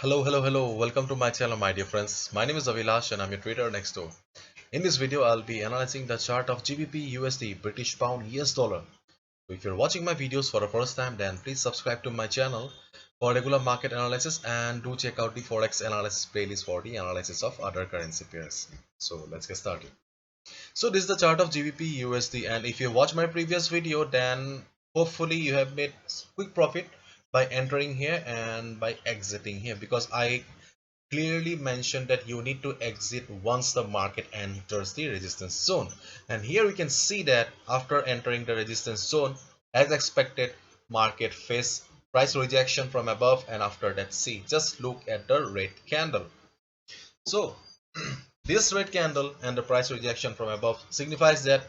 Hello. Welcome to my channel, my dear friends. My name is Avilash and I'm your trader next door. In this video, I'll be analyzing the chart of GBP USD, British Pound, US Dollar. So if you're watching my videos for the first time, then please subscribe to my channel for regular market analysis and do check out the Forex analysis playlist for the analysis of other currency pairs. So let's get started. So this is the chart of GBP USD, and if you watch my previous video, then hopefully you have made quick profit by entering here and by exiting here, because I clearly mentioned that you need to exit once the market enters the resistance zone. And here we can see that after entering the resistance zone, as expected, market faced price rejection from above, and after that, see, just look at the red candle. So this red candle and the price rejection from above signifies that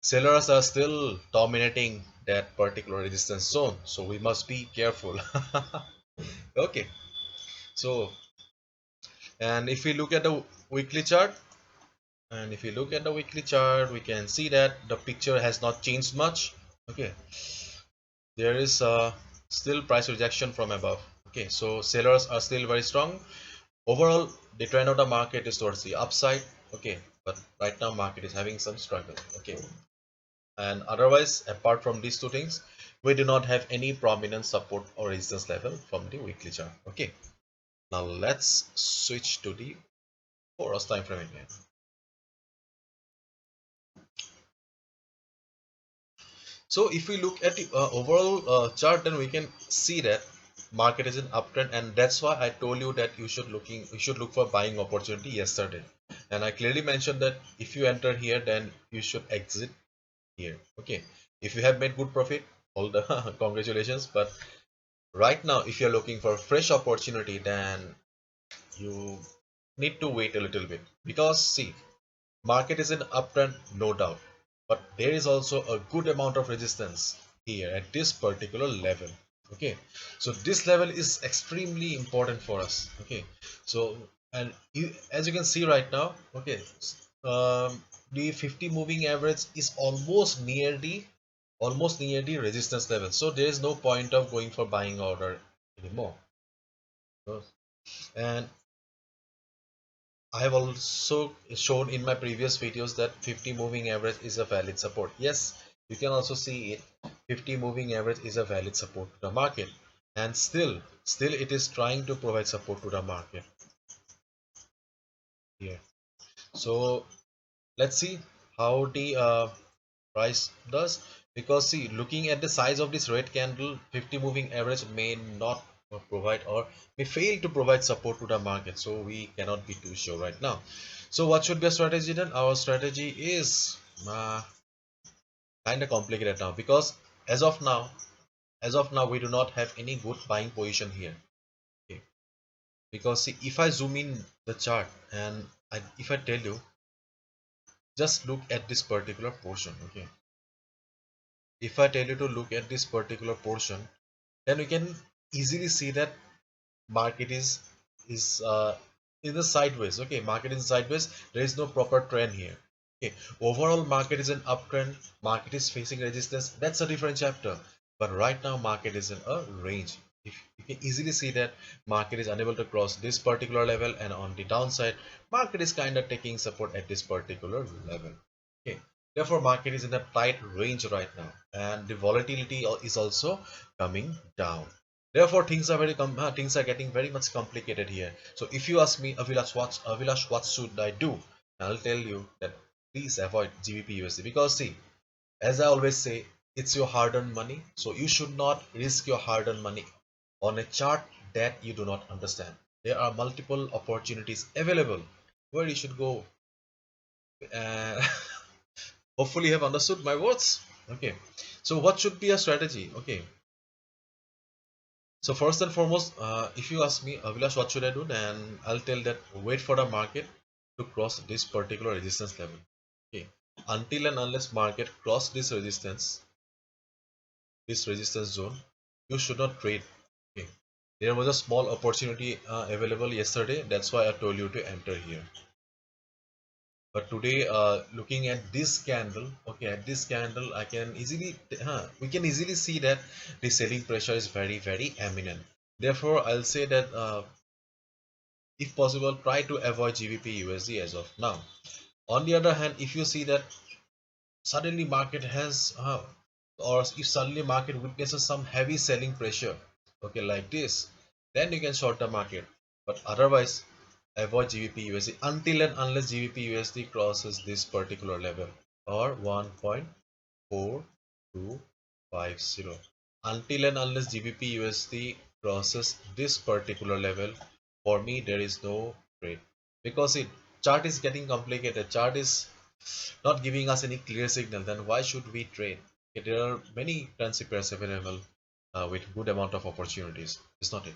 sellers are still dominating that particular resistance zone, so we must be careful. Okay, so and if we look at the weekly chart, we can see that the picture has not changed much. Okay, there is still price rejection from above. Okay, so sellers are still very strong. Overall, the trend of the market is towards the upside. Okay, but right now market is having some struggle. Okay, and otherwise, apart from these two things, we do not have any prominent support or resistance level from the weekly chart. Okay, now let's switch to the 4 hours time frame again. So if we look at the overall chart, then we can see that market is in uptrend, and that's why I told you that you should look for buying opportunity yesterday. And I clearly mentioned that if you enter here, then you should exit here. Okay, if you have made good profit, all the congratulations. But right now, if you're looking for fresh opportunity, then you need to wait a little bit, because see, market is in uptrend, no doubt, but there is also a good amount of resistance here at this particular level. Okay, so this level is extremely important for us. Okay, so and as you can see right now, okay, the 50 moving average is almost near the resistance level, so there is no point of going for buying order anymore. And I have also shown in my previous videos that 50 moving average is a valid support. Yes, you can also see it. 50 moving average is a valid support to the market, and still it is trying to provide support to the market here. So let's see how the price does, because see, looking at the size of this red candle, 50 moving average may not provide or may fail to provide support to the market, so we cannot be too sure right now. So what should be a strategy then? Our strategy is kind of complicated now, because as of now we do not have any good buying position here. Okay, because see, if I zoom in the chart and if I tell you, just look at this particular portion. Okay, if I tell you to look at this particular portion, then we can easily see that market is in the sideways. Okay, market is sideways, there is no proper trend here. Okay, overall market is an uptrend, market is facing resistance, that's a different chapter. But right now market is in a range. If you can easily see that market is unable to cross this particular level, and on the downside market is kind of taking support at this particular level. Okay, therefore market is in a tight range right now, and the volatility is also coming down. Therefore things are things are getting very much complicated here. So if you ask me, Avilash, what should I do? I'll tell you that please avoid GBP USD, because see, as I always say, it's your hard-earned money, so you should not risk your hard-earned money on a chart that you do not understand. There are multiple opportunities available where you should go. uh, Hopefully you have understood my words. Okay, so what should be a strategy? Okay, so first and foremost, if you ask me, Avilash, what should I do, then I'll tell that wait for the market to cross this particular resistance level. Okay, until and unless market cross this resistance zone, you should not trade. Okay, there was a small opportunity available yesterday, that's why I told you to enter here. But today, looking at this candle, okay, at this candle, we can easily see that the selling pressure is very eminent. Therefore, I'll say that if possible, try to avoid GBP USD as of now. On the other hand, if you see that suddenly market has or if suddenly market witnesses some heavy selling pressure, okay, like this, then you can short the market. But otherwise, avoid GBP USD until and unless GBP USD crosses this particular level or 1.4250. Until and unless GBP USD crosses this particular level, for me there is no trade, because it chart is getting complicated. Chart is not giving us any clear signal. Then why should we trade? Okay, there are many currency pairs available with good amount of opportunities. It's not it.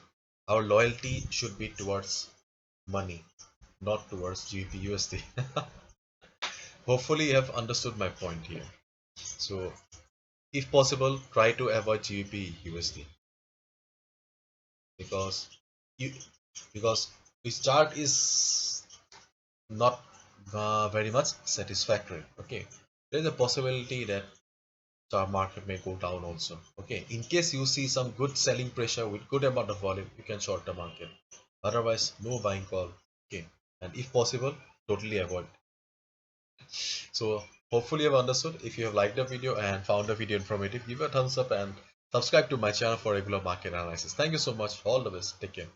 Our loyalty should be towards money, not towards GBP USD. Hopefully you have understood my point here. So if possible, try to avoid GBP USD, because you because this chart is not very much satisfactory. Okay, there is a possibility that stock market may go down also. Okay, in case you see some good selling pressure with good amount of volume, you can short the market. Otherwise, no buying call. Okay, and if possible, totally avoid. So hopefully you've understood. If you have liked the video and found the video informative, give a thumbs up and subscribe to my channel for regular market analysis. Thank you so much. All the best. Take care.